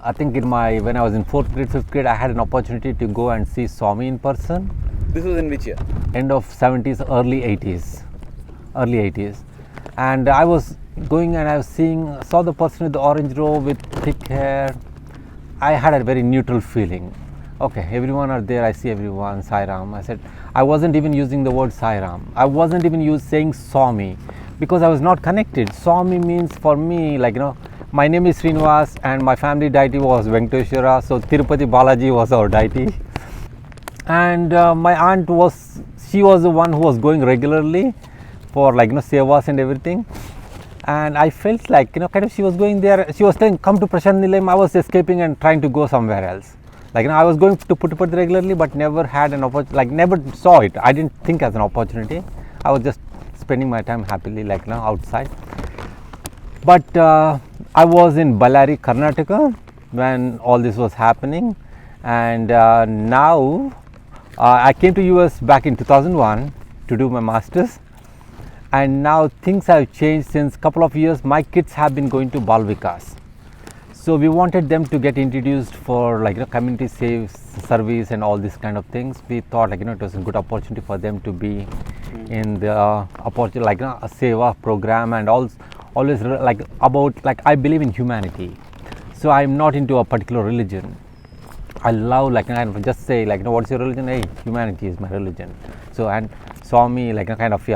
I think when I was in 4th grade, 5th grade, I had an opportunity to go and see Swami in person. This was in which year? End of 70s, early 80s. And I was going and I was saw the person with the orange robe with thick hair. I had a very neutral feeling. Okay, everyone are there, I see everyone, Sai Ram. I said, I wasn't even using the word Sai Ram. I wasn't even saying Swami because I was not connected. Swami means for me, like, my name is Srinivas and my family deity was Venkateshwara, so Tirupati Balaji was our deity. And my aunt she was the one who was going regularly for sevas and everything. And I felt like, kind of she was going there, she was saying, come to Prashant Nilayam. I was escaping and trying to go somewhere else. I was going to Puttaparthi regularly, but never had an opportunity, never saw it. I didn't think as an opportunity. I was just spending my time happily, outside. But I was in Ballari, Karnataka when all this was happening. And now I came to US back in 2001 to do my master's. And now things have changed since couple of years. My kids have been going to Bal Vikas. So we wanted them to get introduced for community service and all these kind of things. We thought it was a good opportunity for them to be in the opportunity a seva program, and always about I believe in humanity. So I'm not into a particular religion. I love I just say what's your religion? Hey, humanity is my religion. So and Swami kind of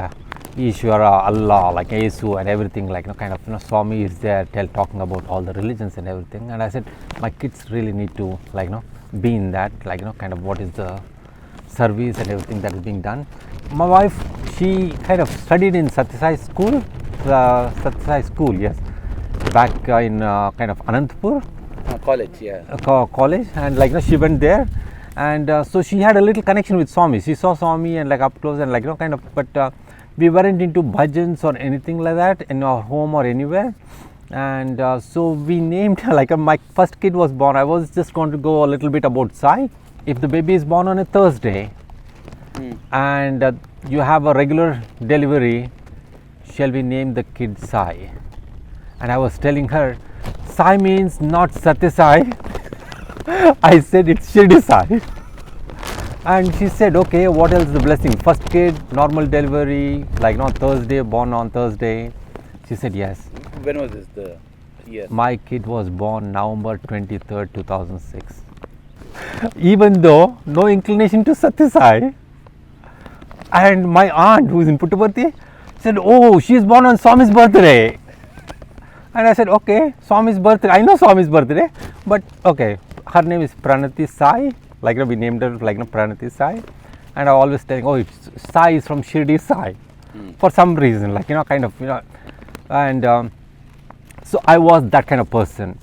Ishvara, Allah, Yesu and everything, Swami is there talking about all the religions and everything. And I said, my kids really need to be in that, kind of what is the service and everything that is being done. My wife, she kind of studied in Sathya Sai school, yes, back in kind of Anantapur. College, yeah. College, and she went there. And so she had a little connection with Swami. She saw Swami and up close and kind of, but we weren't into bhajans or anything like that in our home or anywhere. And so we named my first kid was born. I was just going to go a little bit about Sai. If the baby is born on a Thursday and you have a regular delivery, shall we name the kid Sai? And I was telling her, Sai means not Sathya Sai. I said it's Shirdi Sai. And she said, okay, what else is the blessing? First kid, normal delivery, Thursday, born on Thursday. She said yes. When was this, the year? My kid was born November 23rd, 2006. Even though no inclination to Sathya Sai. And my aunt, who is in Puttaparthi, said, oh, she is born on Swami's birthday. And I said, okay, Swami's birthday. I know Swami's birthday, but okay, her name is Pranati Sai. We named her Pranati Sai, and I always telling, oh, Sai is from Shirdi Sai, for some reason, and so I was that kind of person.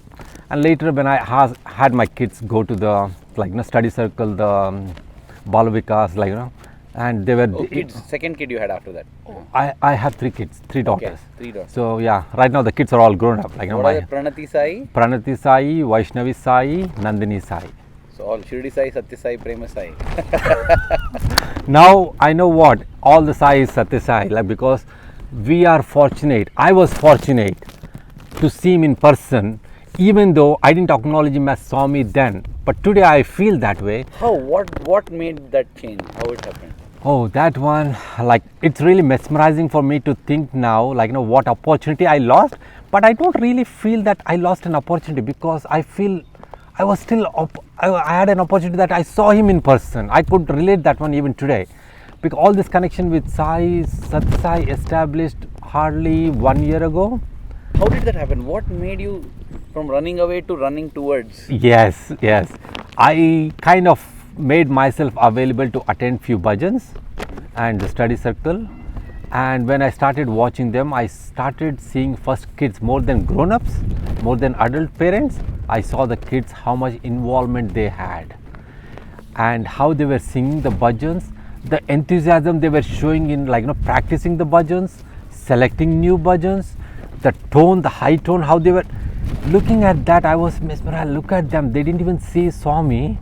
And later when I had my kids go to the study circle, the Bal Vikas, and they were kids. Second kid you had after that? I have 3 kids, 3 daughters. Okay, 3 daughters. So yeah, right now the kids are all grown up. What are they? Pranati Sai, Vaishnavi Sai, Nandini Sai. So all Shirdi Sai, Sathya Sai, Prema Sai. Now I know what all the Sai is Sathya Sai, because we are fortunate. I was fortunate to see him in person, even though I didn't acknowledge him as Swami then. But today I feel that way. How? What made that change? How it happened? Oh, that one, it's really mesmerizing for me to think now, what opportunity I lost. But I don't really feel that I lost an opportunity, because I feel I was still, I had an opportunity that I saw him in person. I could relate that one even today. Because all this connection with Sai, Sathya Sai established hardly 1 year ago. How did that happen? What made you from running away to running towards? Yes. I kind of made myself available to attend few bhajans and the study circle. And when I started watching them, I started seeing first kids more than grown-ups, more than adult parents. I saw the kids, how much involvement they had and how they were singing the bhajans, the enthusiasm they were showing in practicing the bhajans, selecting new bhajans, the tone, the high tone, how they were looking at that. I was mesmerized. Look at them. They didn't even see Swami.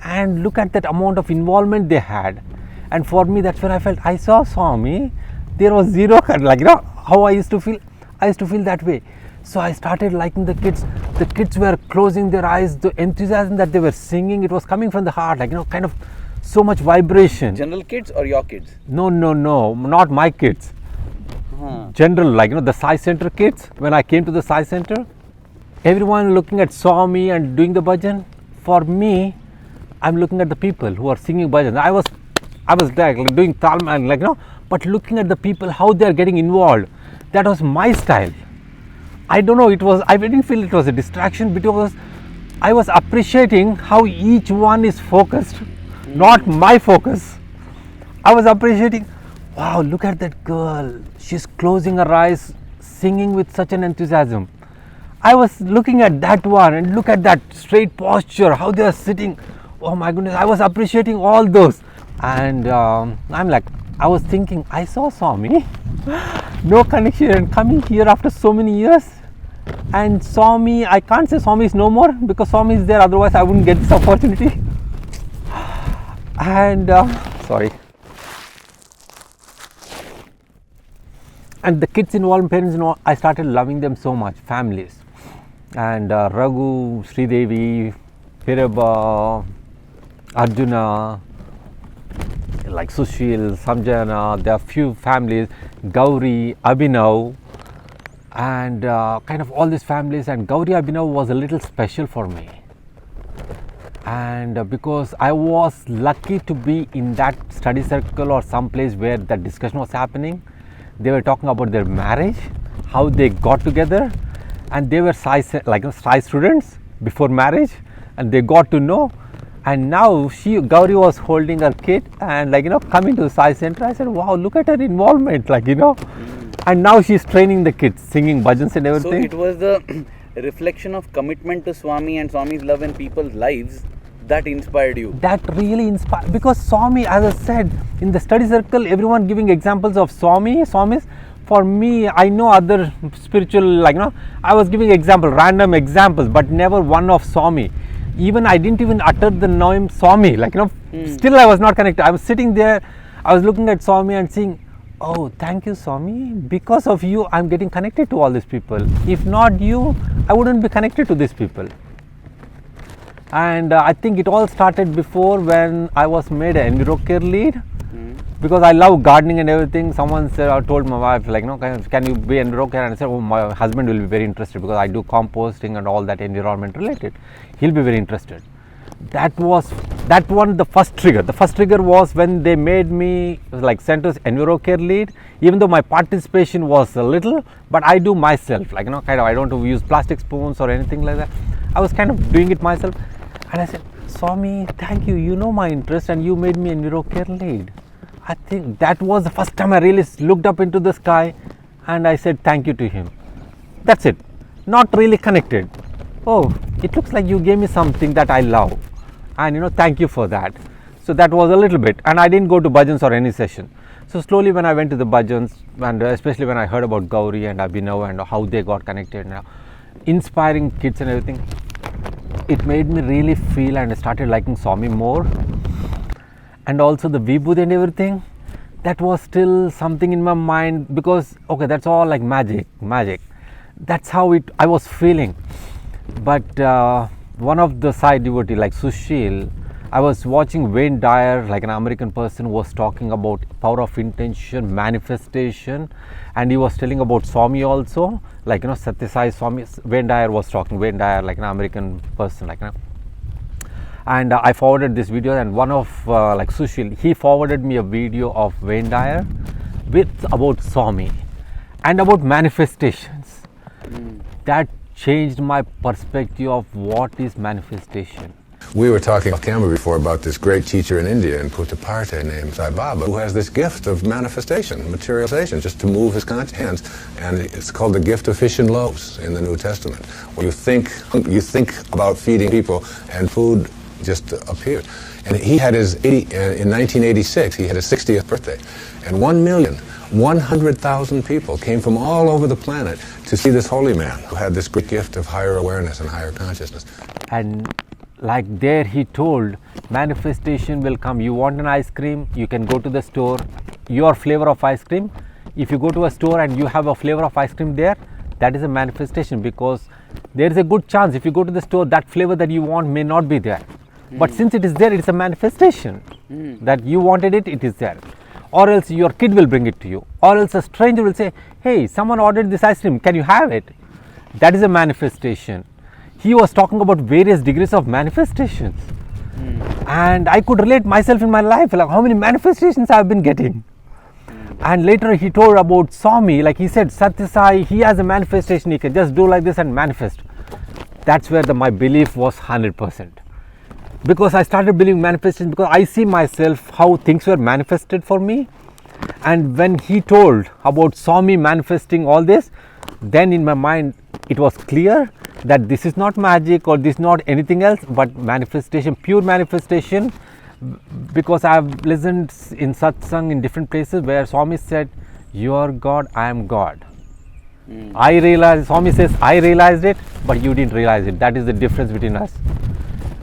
And look at that amount of involvement they had. And for me, that's when I felt I saw Swami. There was zero, how I used to feel. I used to feel that way. So I started liking the kids. The kids were closing their eyes. The enthusiasm that they were singing, it was coming from the heart, like, kind of so much vibration. General kids or your kids? No, not my kids. General, like, the Sai Center kids. When I came to the Sai Center, everyone looking at Swami and doing the bhajan. For me, I'm looking at the people who are singing bhajan. I was like doing talma and but looking at the people, how they are getting involved. That was my style. I don't know, I didn't feel it was a distraction, because I was appreciating how each one is focused, not my focus. I was appreciating, wow, look at that girl. She's closing her eyes, singing with such an enthusiasm. I was looking at that one and look at that straight posture, how they are sitting. Oh my goodness, I was appreciating all those. And I was thinking, I saw Swami, no connection, coming here after so many years. And Swami, I can't say Swami is no more, because Swami is there, otherwise I wouldn't get this opportunity. And sorry. And the kids involved, parents involved, I started loving them so much, families. And Raghu, Sridevi, Piraba, Arjuna, like Sushil, Samjana, there are few families, Gauri, Abhinav, and kind of all these families. And Gauri Abhinav was a little special for me. And because I was lucky to be in that study circle or some place where that discussion was happening. They were talking about their marriage, how they got together, and they were Sai students before marriage, and they got to know. And now Gauri was holding her kid and coming to the Sai Center. I said, wow, look at her involvement, and now she's training the kids, singing bhajans and everything. So it was the reflection of commitment to Swami and Swami's love in people's lives that inspired you. That really inspired, because Swami, as I said, in the study circle, everyone giving examples of Swamis. For me, I know other spiritual, I was giving random examples, but never one of Swami. Even I didn't even utter the name Swami, still I was not connected. I was sitting there, I was looking at Swami and saying, oh, thank you, Swami. Because of you, I'm getting connected to all these people. If not you, I wouldn't be connected to these people. And I think it all started before, when I was made an EnviroCare lead. Because I love gardening and everything. Someone said, I told my wife, can you be EnviroCare? And I said, oh, my husband will be very interested, because I do composting and all that environment related. He'll be very interested. That was the first trigger. The first trigger was when they made me Center's EnviroCare lead. Even though my participation was a little, but I do myself. I don't want to use plastic spoons or anything like that. I was kind of doing it myself. And I said, Swami, thank you. You know my interest, and you made me EnviroCare lead. I think that was the first time I really looked up into the sky and I said thank you to him. That's it. Not really connected. Oh, it looks like you gave me something that I love, and thank you for that. So that was a little bit, and I didn't go to bhajans or any session. So slowly when I went to the bhajans, and especially when I heard about Gauri and Abhinav and how they got connected, inspiring kids and everything, it made me really feel, and I started liking Swami more. And also the Vibhuti and everything, that was still something in my mind, because okay, that's all like magic. That's how I was feeling. But one of the side devotee like Sushil, I was watching Wayne Dyer, like an American person, who was talking about power of intention, manifestation, and he was telling about Swami also, Sathya Sai Swami. Wayne Dyer was talking. Wayne Dyer, like an American person, and I forwarded this video, and one of Sushil, he forwarded me a video of Wayne Dyer about Swami and about manifestations. That changed my perspective of what is manifestation. We were talking off camera before about this great teacher in India in Puttaparthi named Sai Baba, who has this gift of manifestation, materialization, just to move his conscious hands, and it's called the gift of fish and loaves in the New Testament. Where you think about feeding people, and food just appeared. And he had in 1986, he had his 60th birthday, and 1,100,000 people came from all over the planet to see this holy man who had this great gift of higher awareness and higher consciousness. And there he told, manifestation will come. You want an ice cream, you can go to the store, your flavor of ice cream. If you go to a store and you have a flavor of ice cream there, that is a manifestation, because there is a good chance if you go to the store, that flavor that you want may not be there. But since it is there, it is a manifestation that you wanted it, it is there. Or else your kid will bring it to you, or else a stranger will say, hey, someone ordered this ice cream, can you have it? That is a manifestation. He was talking about various degrees of manifestations, and I could relate myself in my life, like how many manifestations I have been getting. And later he told about Swami, like he said, Sathya Sai, he has a manifestation, he can just do like this and manifest. That's where my belief was 100%. Because I started believing manifestation, because I see myself how things were manifested for me. And when he told about Swami manifesting all this, then in my mind it was clear that this is not magic or this is not anything else but manifestation, pure manifestation. Because I have listened in satsang in different places where Swami said, you are God, I am God. I realized, Swami says, I realized it, but you didn't realize it. That is the difference between us.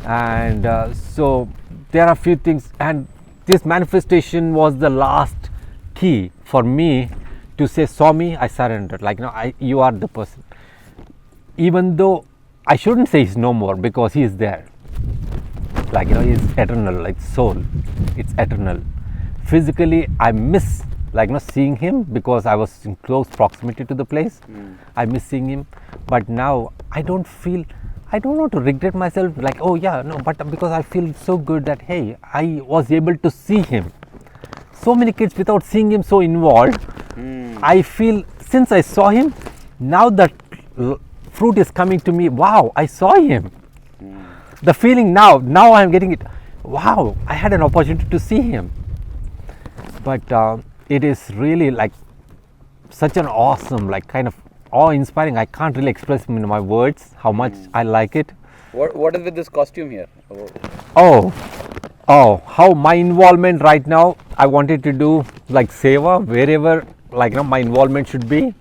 And so there are few things, and this manifestation was the last key for me to say, Swami, I surrendered, like, you are the person. Even though I shouldn't say he's no more, because he is there, like, he's eternal, like soul, it's eternal. Physically I miss, like, seeing him, because I was in close proximity to the place. I miss seeing him, but now I don't want to regret myself, like, oh yeah, no, but because I feel so good that, hey, I was able to see him. So many kids without seeing him so involved. I feel since I saw him, now that fruit is coming to me, wow, I saw him. The feeling now I am getting it, wow, I had an opportunity to see him. But it is really like such an awesome, like kind of awe-inspiring. I can't really express in my words how much I like it. What is with this costume here? Oh, how my involvement right now, I wanted to do like seva wherever, like, my involvement should be.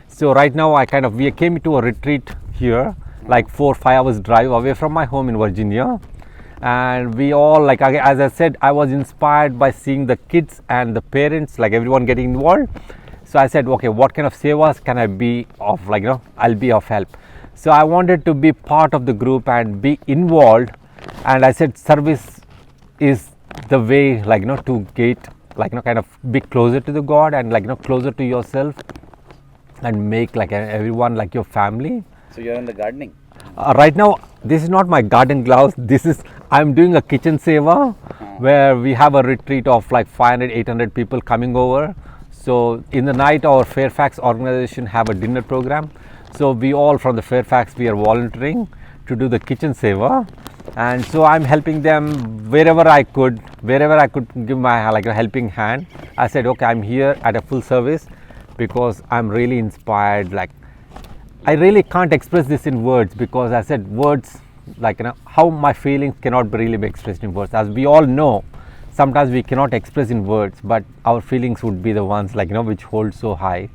So right now we came to a retreat here, like 4-5 hours drive away from my home in Virginia. And we all, like, as I said, I was inspired by seeing the kids and the parents, like everyone getting involved. So I said, okay, what kind of sevas can I be of, like, I'll be of help. So I wanted to be part of the group and be involved. And I said, service is the way, like, to get, like, kind of be closer to the God and, like, closer to yourself and make, like, everyone like your family. So you're in the gardening? Right now, this is not my garden gloves. I'm doing a kitchen seva where we have a retreat of like 500-800 people coming over. So in the night, our Fairfax organization have a dinner program. So we all from the Fairfax, we are volunteering to do the kitchen seva. And so I'm helping them wherever I could give my, like, a helping hand. I said, okay, I'm here at a full service because I'm really inspired. Like, I really can't express this in words, because I said words, like, how my feelings cannot really be expressed in words. As we all know, sometimes we cannot express in words, but our feelings would be the ones, like, which hold so high.